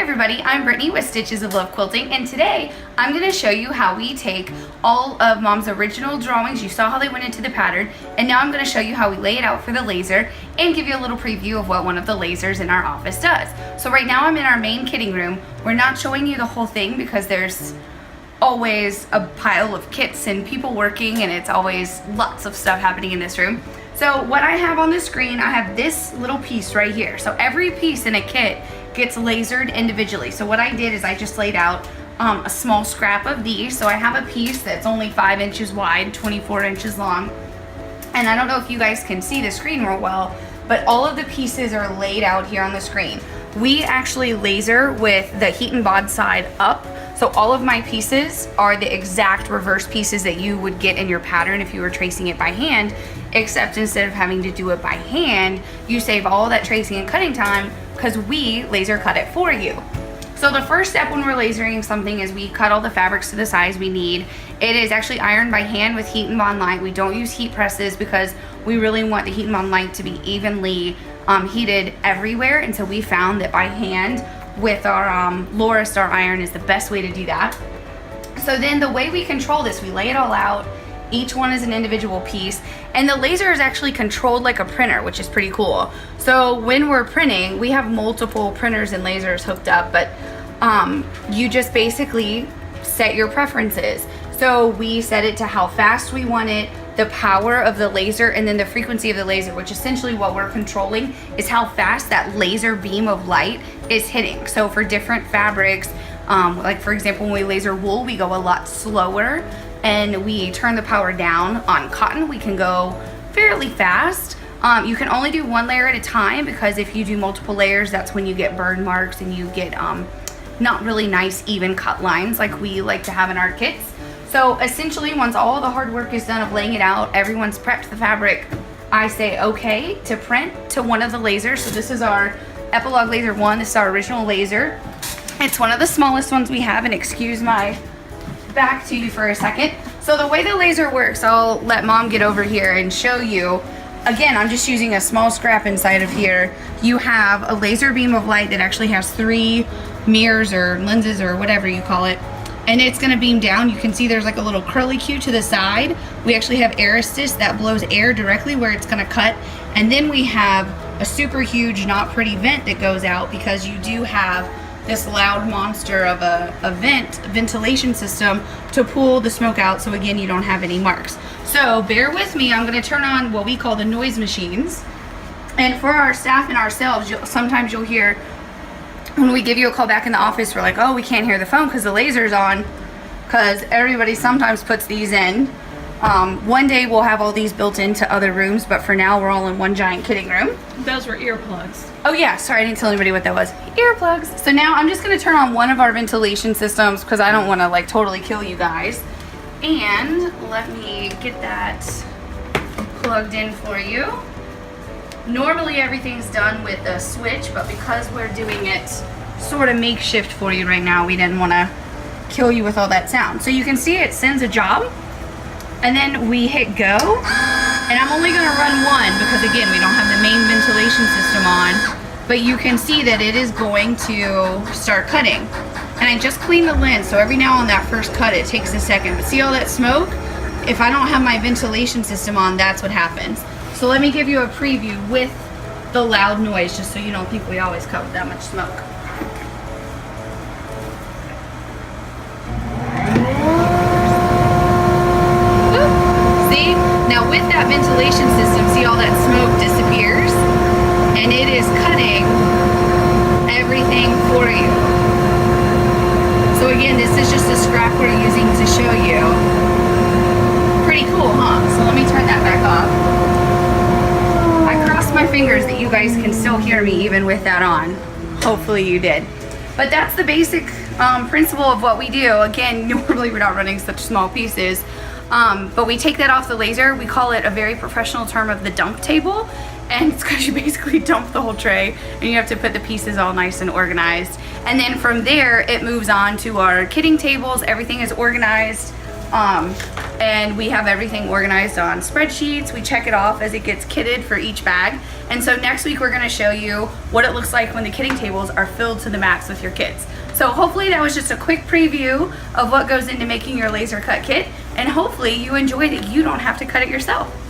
everybody, I'm Brittany with Stitches of Love Quilting, and today I'm going to show you how we take all of Mom's original drawings. You saw how they went into the pattern, and now I'm going to show you how we lay it out for the laser and give you a little preview of what one of the lasers in our office does. So right now I'm in our main kitting room. We're not showing you the whole thing because there's always a pile of kits and people working, and it's always lots of stuff happening in this room. So what I have on the screen, I have this little piece right here. So every piece in a kit gets lasered individually. So what I did is I just laid out a small scrap of these. So I have a piece that's only 5 inches wide, 24 inches long. And I don't know if you guys can see the screen real well, but all of the pieces are laid out here on the screen. We actually laser with the heat and bod side up. So all of my pieces are the exact reverse pieces that you would get in your pattern if you were tracing it by hand, except instead of having to do it by hand, you save all that tracing and cutting time because we laser cut it for you. So the first step when we're lasering something is we cut all the fabrics to the size we need. It is actually ironed by hand with heat and bond light. We don't use heat presses because we really want the heat and bond light to be evenly heated everywhere, and so we found that by hand with our Laura Star iron is the best way to do that. So then the way we control this, we lay it all out. Each one is an individual piece, and the laser is actually controlled like a printer, which is pretty cool. So when we're printing, we have multiple printers and lasers hooked up, but you just basically set your preferences. So we set it to how fast we want it, the power of the laser, and then the frequency of the laser, which essentially what we're controlling is how fast that laser beam of light is hitting. So for different fabrics, like for example, when we laser wool, we go a lot slower, and we turn the power down. On cotton, we can go fairly fast. You can only do one layer at a time because if you do multiple layers, that's when you get burn marks and you get not really nice even cut lines like we like to have in our kits. So essentially, once all the hard work is done of laying it out, everyone's prepped the fabric, I say okay to print to one of the lasers. So this is our Epilogue Laser 1. This is our original laser. It's one of the smallest ones we have, and excuse my back to you for a second. So the way the laser works, I'll let Mom get over here and show you. Again, I'm just using a small scrap inside of here. You have a laser beam of light that actually has 3 mirrors or lenses or whatever you call it, and it's going to beam down. You can see there's like a little curly Q to the side. We actually have air assist that blows air directly where it's going to cut, and then we have a super huge not pretty vent that goes out because you do have this loud monster of a ventilation system to pull the smoke out, so again you don't have any marks. So bear with me, I'm going to turn on what we call the noise machines, and for our staff and ourselves, sometimes you'll hear when we give you a call back in the office, we're like, oh, we can't hear the phone because the laser's on, because everybody sometimes puts these in. One day we'll have all these built into other rooms, but for now we're all in one giant kitting room. Those were earplugs. Oh yeah, sorry, I didn't tell anybody what that was. Earplugs. So now I'm just gonna turn on one of our ventilation systems because I don't wanna like totally kill you guys. And let me get that plugged in for you. Normally everything's done with a switch, but because we're doing it sort of makeshift for you right now, we didn't wanna kill you with all that sound. So you can see it sends a job, and then we hit go. And I'm only gonna run one because again, we don't have the main ventilation system on, but you can see that it is going to start cutting. And I just cleaned the lens, so every now on that first cut, it takes a second. But see all that smoke? If I don't have my ventilation system on, that's what happens. So let me give you a preview with the loud noise, just so you don't think we always cut with that much smoke. Now with that ventilation system, see all that smoke disappears, and it is cutting everything for you. So again, this is just a scrap we're using to show you. Pretty cool, huh? So let me turn that back off. I crossed my fingers that you guys can still hear me even with that on. Hopefully you did. But that's the basic principle of what we do. Again, normally we're not running such small pieces. But we take that off the laser. We call it a very professional term of the dump table, and it's because you basically dump the whole tray and you have to put the pieces all nice and organized. And then from there it moves on to our kitting tables. Everything is organized and we have everything organized on spreadsheets. We check it off as it gets kitted for each bag. And so next week we're gonna show you what it looks like when the kitting tables are filled to the max with your kids. So hopefully that was just a quick preview of what goes into making your laser cut kit, and hopefully you enjoyed it. You don't have to cut it yourself.